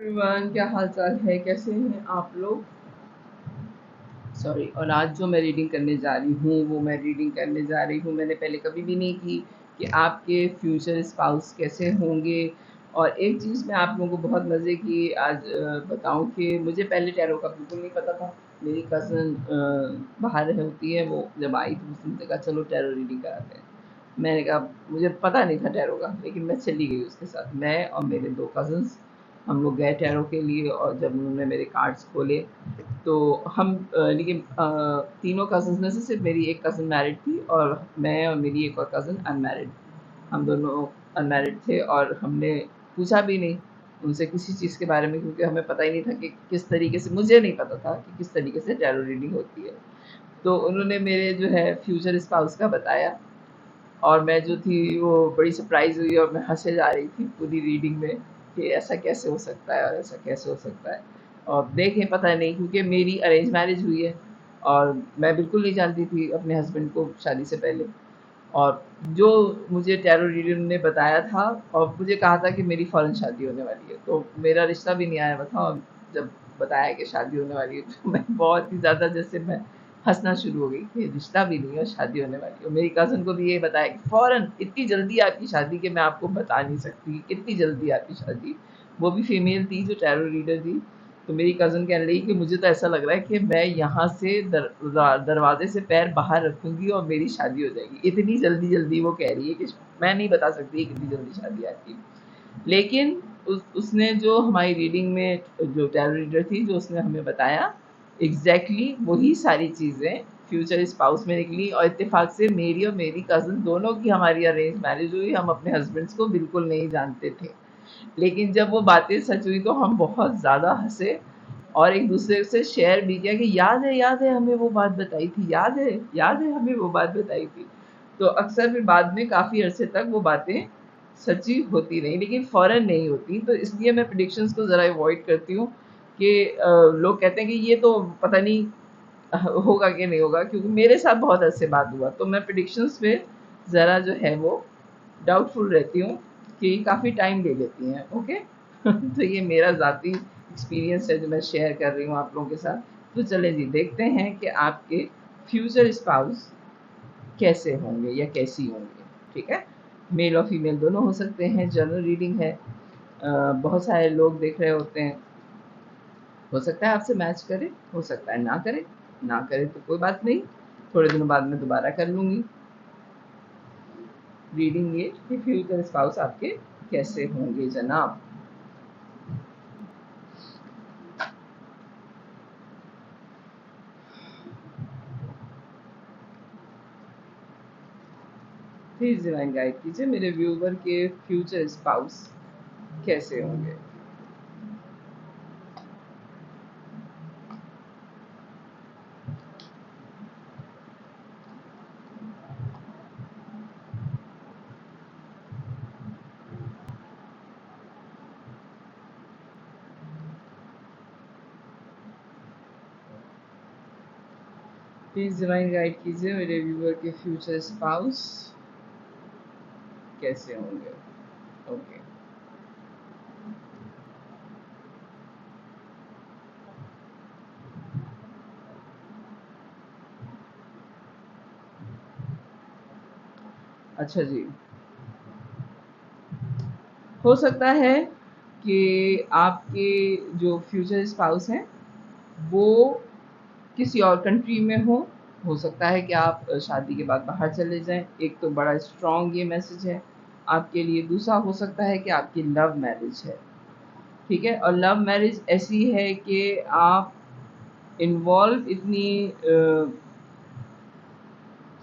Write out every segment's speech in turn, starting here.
Everyone, क्या हाल चाल है? कैसे हैं आप लोग? सॉरी। और आज जो मैं रीडिंग करने जा रही हूँ वो मैं रीडिंग करने जा रही हूँ, मैंने पहले कभी भी नहीं की, कि आपके फ्यूचर स्पाउस कैसे होंगे। और एक चीज़ मैं आप लोगों को बहुत मज़े की आज बताऊँ कि मुझे पहले टैरो का बिल्कुल नहीं पता था। मेरी कज़न बाहर होती है, वो जब आई तो उसने कहा चलो टैरो रीडिंग कराते हैं। मैंने कहा मुझे पता नहीं था टैरो का, लेकिन मैं चली गई उसके साथ, मैं और मेरे 2 कज़न्स। हम लोग गए टैरो के लिए और जब उन्होंने मेरे कार्ड्स खोले तो हम लेकिन तीनों कज़न्स में से सिर्फ मेरी एक कज़न मैरिड थी और मैं और मेरी एक और कज़न अनमैरिड। हम दोनों अनमैरिड थे और हमने पूछा भी नहीं उनसे किसी चीज़ के बारे में, क्योंकि हमें पता ही नहीं था कि किस तरीके से, मुझे नहीं पता था कि किस तरीके से टैरो रीडिंग होती है। तो उन्होंने मेरे जो है फ्यूचर स्पाउस का बताया और मैं जो थी वो बड़ी सरप्राइज़ हुई और मैं हँसे जा रही थी पूरी रीडिंग में कि ऐसा कैसे हो सकता है और ऐसा कैसे हो सकता है। और देखें, पता नहीं, क्योंकि मेरी अरेंज मैरिज हुई है और मैं बिल्कुल नहीं जानती थी अपने हस्बैंड को शादी से पहले। और जो मुझे टैरो रीडर ने बताया था और मुझे कहा था कि मेरी फ़ौरन शादी होने वाली है, तो मेरा रिश्ता भी नहीं आया हुआ था और जब बताया कि शादी होने वाली है तो मैं बहुत ही ज़्यादा, जैसे मैं हँसना शुरू हो गई कि रिश्ता भी नहीं है और शादी होने वाली है। और मेरी कज़न को भी ये बताया कि फ़ौरन इतनी जल्दी आपकी शादी कि मैं आपको बता नहीं सकती कितनी जल्दी आपकी शादी। वो भी फीमेल थी जो टैरो रीडर थी। तो मेरी कज़न कहने लगी कि मुझे तो ऐसा लग रहा है कि मैं यहाँ से दरवाज़े से पैर बाहर रखूँगी और मेरी शादी हो जाएगी। इतनी जल्दी-जल्दी वो कह रही है कि मैं नहीं बता सकती कितनी जल्दी शादी आपकी। लेकिन उसने जो हमारी रीडिंग में जो टैरो रीडर थी, जो उसने हमें बताया, एग्ज़ैक्टली वही सारी चीज़ें फ्यूचर स्पाउस में निकली और इत्तेफ़ाक से मेरी और मेरी कज़न दोनों की हमारी अरेंज मैरिज हुई। हम अपने हस्बैंड्स को बिल्कुल नहीं जानते थे। लेकिन जब वो बातें सच हुई तो हम बहुत ज़्यादा हँसे और एक दूसरे से शेयर भी किया कि याद है हमें वो बात बताई थी, याद है हमें वो बात बताई थी। तो अक्सर फिर बाद में काफ़ी अरसे तक वो बातें सच्ची होती रहीं, लेकिन फ़ौरन नहीं होती। तो इसलिए मैं प्रेडिक्शंस को ज़रा अवॉइड करती हूँ कि लोग कहते हैं कि ये तो पता नहीं होगा कि नहीं होगा, क्योंकि मेरे साथ बहुत अरसे बाद हुआ। तो मैं प्रेडिक्शंस पे ज़रा जो है वो डाउटफुल रहती हूँ कि काफ़ी टाइम ले लेती हैं। ओके। तो ये मेरा ज़ाती एक्सपीरियंस है जो मैं शेयर कर रही हूँ आप लोगों के साथ। तो चलें जी, देखते हैं कि आपके फ्यूचर स्पाउस कैसे होंगे या कैसी होंगी। ठीक है? मेल और फीमेल दोनों हो सकते हैं, जनरल रीडिंग है। बहुत सारे लोग देख रहे होते हैं, हो सकता है आपसे मैच करे, हो सकता है ना करे। ना करे तो कोई बात नहीं, थोड़े दिनों बाद मैं दोबारा कर लूँगी रीडिंग ये कि फ्यूचर स्पाउस आपके कैसे होंगे जनाब। प्लीज़ डिवाइन गाइड कीजिए मेरे व्यूवर के फ्यूचर स्पाउस कैसे होंगे। प्लीज़ डिवाइन गाइड कीजिए मेरे व्यूवर के फ्यूचर स्पाउस कैसे होंगे। ओके। अच्छा जी, हो सकता है कि आपके जो फ्यूचर स्पाउस हैं वो किसी और कंट्री में हो सकता है कि आप शादी के बाद बाहर चले जाएँ। एक तो बड़ा स्ट्रॉन्ग ये मैसेज है आपके लिए। दूसरा हो सकता है कि आपकी लव मैरिज है, ठीक है? और लव मैरिज ऐसी है कि आप इन्वॉल्व इतनी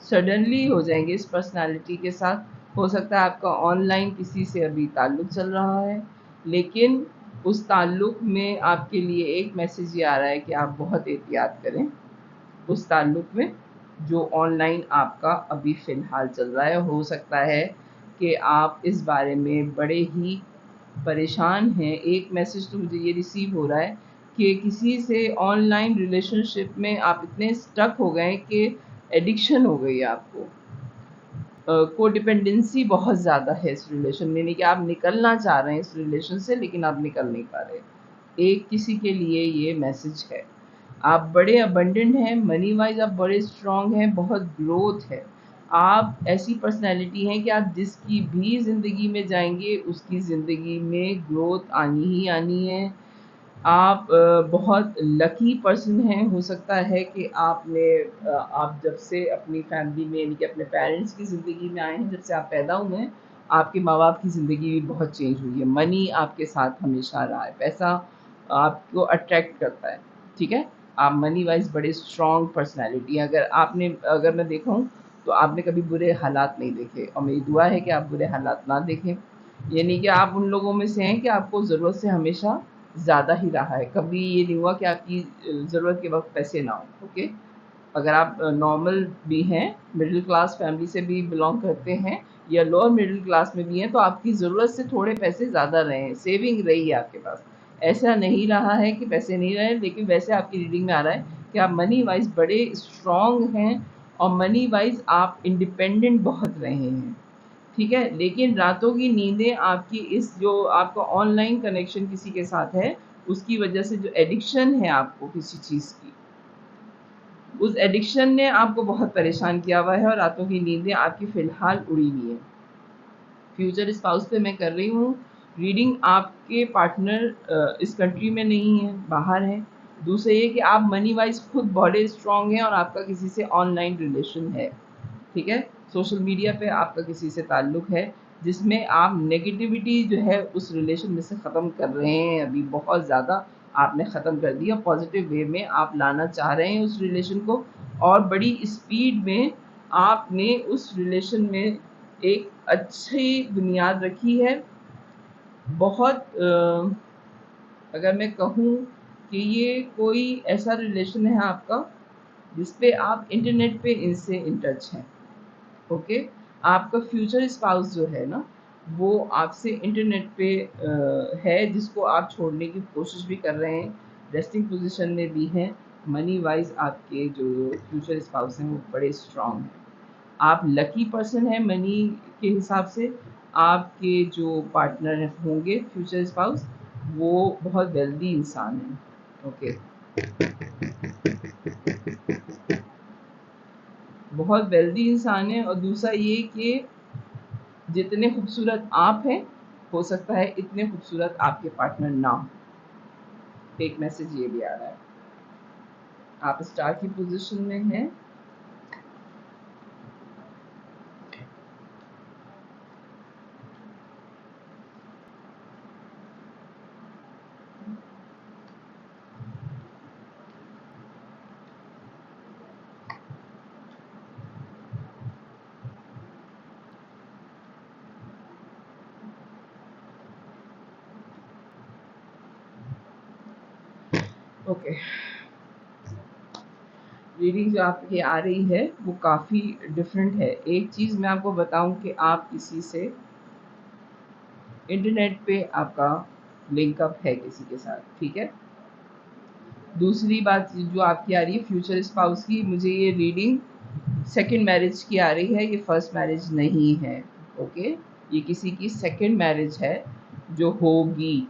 सडनली हो जाएँगे इस पर्सनैलिटी के साथ। हो सकता है आपका ऑनलाइन किसी से अभी ताल्लुक़ चल रहा है, लेकिन उस ताल्लुक़ में आपके लिए एक मैसेज ये आ रहा है कि आप बहुत एहतियात करें उस ताल्लुक़ में, जो ऑनलाइन आपका अभी फ़िलहाल चल रहा है। हो सकता है कि आप इस बारे में बड़े ही परेशान हैं। एक मैसेज तो मुझे ये रिसीव हो रहा है कि किसी से ऑनलाइन रिलेशनशिप में आप इतने स्टक हो गए कि एडिक्शन हो गई है आपको। कोडिपेंडेंसी बहुत ज़्यादा है इस रिलेशन में, यानी कि आप निकलना चाह रहे हैं इस रिलेशन से, लेकिन आप निकल नहीं पा रहे। एक किसी के लिए ये मैसेज है। आप बड़े अबंडेंट हैं, मनी वाइज आप बड़े स्ट्रॉन्ग हैं, बहुत ग्रोथ है। आप ऐसी पर्सनैलिटी हैं कि आप जिसकी भी ज़िंदगी में जाएंगे उसकी ज़िंदगी में ग्रोथ आनी ही आनी है। आप बहुत लकी पर्सन हैं। हो सकता है कि आप जब से अपनी फैमिली में यानी कि अपने पेरेंट्स की ज़िंदगी में आए हैं, जब से आप पैदा हुए हैं, आपके माँ बाप की ज़िंदगी भी बहुत चेंज हुई है। मनी आपके साथ हमेशा रहा है, पैसा आपको अट्रैक्ट करता है, ठीक है। आप मनी वाइज बड़े स्ट्रॉन्ग पर्सनैलिटी हैं। अगर मैं देखूँ तो आपने कभी बुरे हालात नहीं देखे, और मेरी दुआ है कि आप बुरे हालात ना देखें। यानी कि आप उन लोगों में से हैं कि आपको ज़रूरत से हमेशा ज़्यादा ही रहा है। कभी ये नहीं हुआ कि आपकी ज़रूरत के वक़्त पैसे ना हों, ओके। अगर आप नॉर्मल भी हैं, मिडिल क्लास फैमिली से भी बिलॉन्ग करते हैं, या लोअर मिडिल क्लास में भी हैं, तो आपकी ज़रूरत से थोड़े पैसे ज़्यादा रहे हैं, सेविंग रही है आपके पास। ऐसा नहीं रहा है कि पैसे नहीं रहे, लेकिन वैसे आपकी रीडिंग में आ रहा है कि आप मनी वाइज़ बड़े स्ट्रॉन्ग हैं, और मनी वाइज़ आप इंडिपेंडेंट बहुत रहे हैं, ठीक है। लेकिन रातों की नींदें आपकी इस जो आपका ऑनलाइन कनेक्शन किसी के साथ है, उसकी वजह से जो एडिक्शन है आपको किसी चीज़ की, उस एडिक्शन ने आपको बहुत परेशान किया हुआ है, और रातों की नींदें आपकी फ़िलहाल उड़ी हुई हैं। फ्यूचर स्पाउस पे मैं कर रही हूँ रीडिंग। आपके पार्टनर इस कंट्री में नहीं है, बाहर है। दूसरा ये कि आप मनी वाइज खुद बड़े स्ट्रॉन्ग हैं, और आपका किसी से ऑनलाइन रिलेशन है, ठीक है। सोशल मीडिया पे आपका किसी से ताल्लुक़ है, जिसमें आप नेगेटिविटी जो है उस रिलेशन में से ख़त्म कर रहे हैं। अभी बहुत ज़्यादा आपने ख़त्म कर दिया, पॉजिटिव वे में आप लाना चाह रहे हैं उस रिलेशन को, और बड़ी स्पीड में आपने उस रिलेशन में एक अच्छी बुनियाद रखी है। बहुत अगर मैं कहूँ कि ये कोई ऐसा रिलेशन है आपका जिस पे आप इंटरनेट पे इनसे इन टच हैं, ओके। आपका फ्यूचर स्पाउस जो है ना, वो आपसे इंटरनेट पे है, जिसको आप छोड़ने की कोशिश भी कर रहे हैं, रेस्टिंग पोजीशन में भी हैं। मनी वाइज आपके जो फ्यूचर स्पाउस हैं वो बड़े स्ट्रॉन्ग हैं। आप लकी पर्सन हैं मनी के हिसाब से। आपके जो पार्टनर होंगे फ्यूचर स्पाउस, वो बहुत वेल्दी इंसान हैं, ओके। बहुत वेल्दी इंसान है। और दूसरा ये कि जितने खूबसूरत आप हैं, हो सकता है इतने खूबसूरत आपके पार्टनर ना हो। एक मैसेज ये भी आ रहा है, आप स्टार की पोजीशन में हैं। ओके, रीडिंग जो आपकी आ रही है वो काफ़ी डिफरेंट है। एक चीज़ मैं आपको बताऊं कि आप किसी से इंटरनेट पे आपका लिंकअप है किसी के साथ, ठीक है। दूसरी बात जो आपकी आ रही है फ्यूचर स्पाउस की, मुझे ये रीडिंग सेकंड मैरिज की आ रही है, ये फर्स्ट मैरिज नहीं है, ओके। ये किसी की सेकंड मैरिज है जो होगी,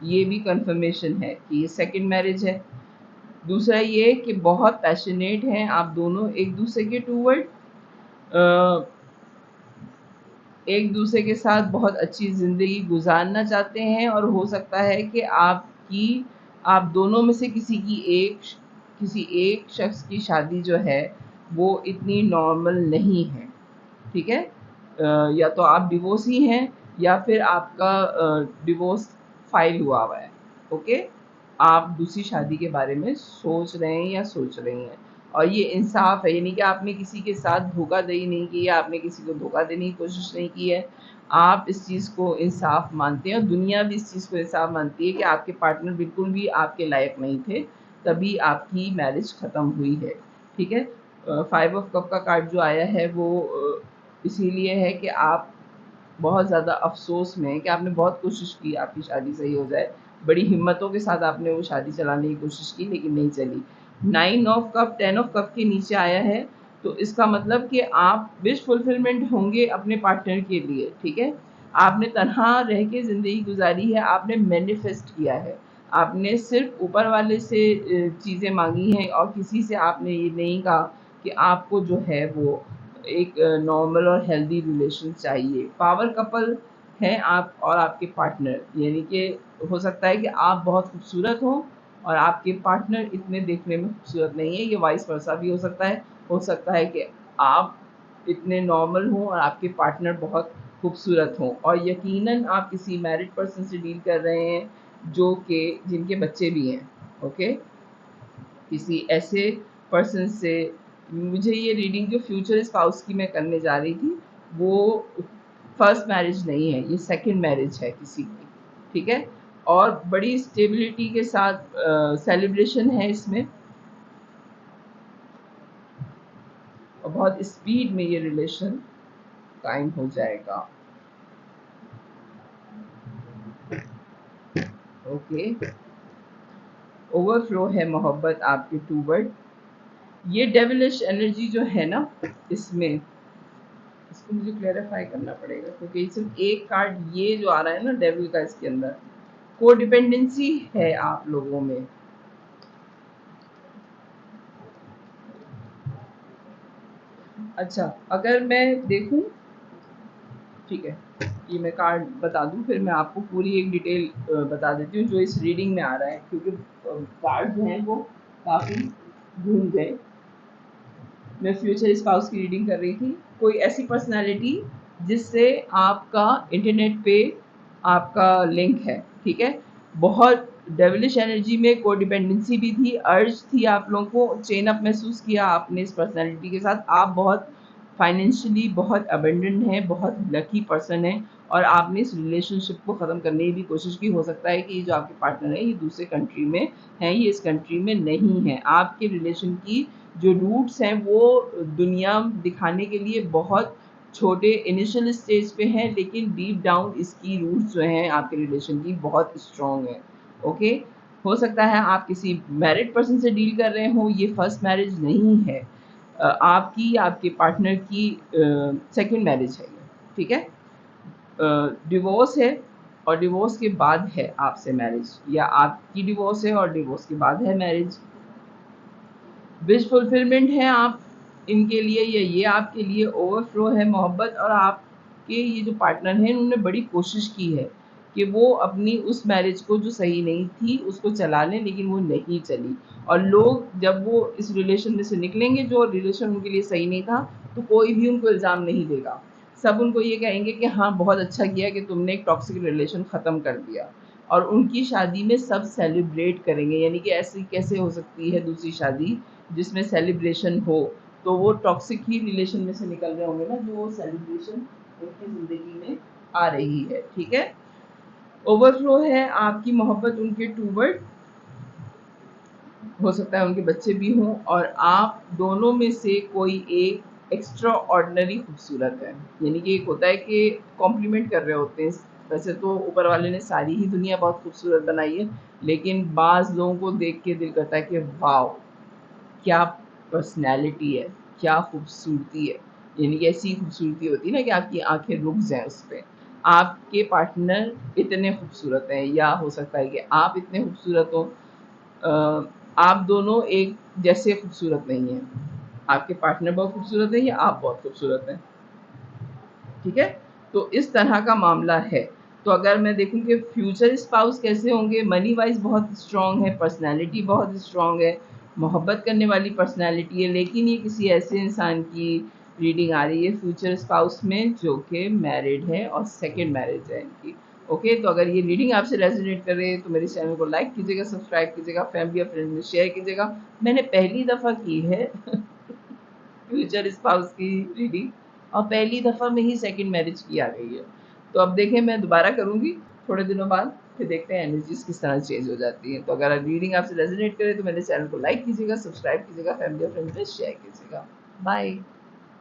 ये भी कंफर्मेशन है कि ये सेकंड मैरिज है। दूसरा ये कि बहुत पैशनेट हैं आप दोनों एक दूसरे के टूवर्ड, एक दूसरे के साथ बहुत अच्छी ज़िंदगी गुजारना चाहते हैं, और हो सकता है कि आप दोनों में से किसी एक शख्स की शादी जो है वो इतनी नॉर्मल नहीं है, ठीक है। या तो आप डिवोर्सी हैं, या फिर आपका डिवोर्स फाइल हुआ है, ओके। आप दूसरी शादी के बारे में सोच रहे हैं या सोच रही हैं, और ये इंसाफ है, यानी कि आपने किसी के साथ धोखाधड़ी नहीं की है, आपने किसी को धोखा देने की कोशिश नहीं की है। आप इस चीज़ को इंसाफ मानते हैं, और दुनिया भी इस चीज़ को इंसाफ मानती है कि आपके पार्टनर बिल्कुल भी आपके लायक नहीं थे, तभी आपकी मैरिज ख़त्म हुई है, ठीक है। 5 ऑफ कप का कार्ड जो आया है वो इसीलिए है कि आप बहुत ज़्यादा अफ़सोस में हैं कि आपने बहुत कोशिश की आपकी शादी सही हो जाए, बड़ी हिम्मतों के साथ आपने वो शादी चलाने की कोशिश की, लेकिन नहीं चली। 9 ऑफ कप 10 ऑफ कप के नीचे आया है, तो इसका मतलब कि आप विश फुलफिलमेंट होंगे अपने पार्टनर के लिए, ठीक है। आपने तन्हा रह के ज़िंदगी गुजारी है, आपने मैनिफेस्ट किया है, आपने सिर्फ ऊपर वाले से चीज़ें मांगी हैं और किसी से आपने ये नहीं कहा कि आपको जो है वो एक नॉर्मल और हेल्दी रिलेशन चाहिए। पावर कपल हैं आप और आपके पार्टनर, यानी कि हो सकता है कि आप बहुत खूबसूरत हों और आपके पार्टनर इतने देखने में खूबसूरत नहीं है, ये वाइस वर्सा भी हो सकता है। हो सकता है कि आप इतने नॉर्मल हों और आपके पार्टनर बहुत खूबसूरत हों, और यकीनन आप किसी मैरिड पर्सन से डील कर रहे हैं जो कि जिनके बच्चे भी हैं। ओके, किसी ऐसे पर्सन से मुझे ये रीडिंग जो फ्यूचर स्पाउस की मैं करने जा रही थी वो फर्स्ट मैरिज नहीं है, ये सेकंड मैरिज है किसी की, ठीक है। और बड़ी स्टेबिलिटी के साथ सेलिब्रेशन है इसमें, और बहुत स्पीड में ये रिलेशन कायम हो जाएगा। ओके, ओवरफ्लो है मोहब्बत आपके टूवर्ड। ये डेविलिश एनर्जी जो है ना इसमें, इसको मुझे क्लेरिफाई करना पड़ेगा क्योंकि सिर्फ एक कार्ड ये जो आ रहा है ना डेविल का, इसके अंदर कोडिपेंडेंसी है आप लोगों में। अच्छा, अगर मैं देखूं, ठीक है, ये मैं कार्ड बता दूं फिर मैं आपको पूरी एक डिटेल बता देती हूँ जो इस रीडिंग में आ रहा है, क्योंकि कार्ड जो हैं वो काफ़ी घूम गए। मैं फ्यूचर स्पाउस की रीडिंग कर रही थी। कोई ऐसी पर्सनालिटी जिससे आपका इंटरनेट पे आपका लिंक है, ठीक है। बहुत डेविलिश एनर्जी में कोडिपेंडेंसी भी थी, अर्ज थी, आप लोगों को चेन अप महसूस किया आपने इस पर्सनालिटी के साथ। आप बहुत फाइनेंशियली बहुत अबेंडेंट हैं, बहुत लकी पर्सन हैं, और आपने इस रिलेशनशिप को ख़त्म करने की भी कोशिश की। हो सकता है कि ये जो आपके पार्टनर है ये दूसरे कंट्री में हैं, ये इस कंट्री में नहीं है। आपके रिलेशन की जो रूट्स हैं वो दुनिया दिखाने के लिए बहुत छोटे इनिशियल स्टेज पे हैं, लेकिन डीप डाउन इसकी रूट्स जो हैं आपके रिलेशन की बहुत स्ट्रॉन्ग है। ओके, हो सकता है आप किसी मैरिड पर्सन से डील कर रहे हो, ये फर्स्ट मैरिज नहीं है, आपकी आपके पार्टनर की सेकंड मैरिज है ये, ठीक है। डिवोर्स है और डिवोर्स के बाद है आपसे मैरिज, या आपकी डिवोर्स है और डिवोर्स के बाद है मैरिज। विश फुलफिलमेंट है आप इनके लिए, या ये आपके लिए ओवरफ्लो है मोहब्बत। और आपके ये जो पार्टनर हैं उन्होंने बड़ी कोशिश की है कि वो अपनी उस मैरिज को जो सही नहीं थी उसको चला लें, लेकिन वो नहीं चली। और लोग जब वो इस रिलेशन में से निकलेंगे जो रिलेशन उनके लिए सही नहीं था, तो कोई भी उनको इल्ज़ाम नहीं देगा। सब उनको ये कहेंगे कि हाँ बहुत अच्छा किया कि तुमने एक टॉक्सिक रिलेशन ख़त्म कर दिया। और उनकी शादी में सब सेलिब्रेट करेंगे, यानी कि ऐसी कैसे हो सकती है दूसरी शादी जिसमें सेलिब्रेशन हो। तो वो टॉक्सिक ही रिलेशन में से निकल रहे होंगे ना, जो वो सेलिब्रेशन उनकी ज़िंदगी में आ रही है, ठीक है। ओवरफ्लो है आपकी मोहब्बत उनके टूवर्ड, हो सकता है उनके बच्चे भी हों, और आप दोनों में से कोई एक एक्स्ट्रा ऑर्डिनरी खूबसूरत है। यानी कि एक होता है कि कॉम्प्लीमेंट कर रहे होते हैं, वैसे तो ऊपर वाले ने सारी ही दुनिया बहुत खूबसूरत बनाई है, लेकिन बाज़ लोगों को देख के दिल करता है कि वाओ क्या पर्सनैलिटी है, क्या खूबसूरती है। यानी कि ऐसी खूबसूरती होती है ना कि आपकी आंखें रुक जाएं उस पर। आपके पार्टनर इतने खूबसूरत हैं, या हो सकता है कि आप इतने खूबसूरत हो, आप दोनों एक जैसे खूबसूरत नहीं हैं। आपके पार्टनर बहुत खूबसूरत है या आप बहुत खूबसूरत हैं, ठीक है। तो इस तरह का मामला है। तो अगर मैं देखूं कि फ्यूचर स्पाउस कैसे होंगे, मनी वाइज बहुत स्ट्रॉन्ग है, पर्सनैलिटी बहुत स्ट्रॉन्ग है, मोहब्बत करने वाली पर्सनैलिटी है, लेकिन ये किसी ऐसे इंसान की रीडिंग आ रही है फ्यूचर स्पाउस में जो कि मैरिड है और सेकेंड मैरिज है इनकी। ओके, तो अगर ये रीडिंग आपसे रेजोनेट कर रही है तो मेरे चैनल को लाइक कीजिएगा, सब्सक्राइब कीजिएगा, फैमिली और फ्रेंड्स में शेयर कीजिएगा। मैंने पहली दफ़ा की है फ्यूचर स्पाउस की रीडिंग, और पहली दफ़ा में ही सेकंड मैरिज की आ गई है। तो अब देखें, मैं दोबारा करूँगी थोड़े दिनों बाद, फिर देखते हैं एनर्जीज किस तरह चेंज हो जाती हैं। तो अगर रीडिंग आपसे रेजोनेट करे तो मेरे चैनल को लाइक कीजिएगा, सब्सक्राइब कीजिएगा, फैमिली और फ्रेंड्स में शेयर कीजिएगा। बाय।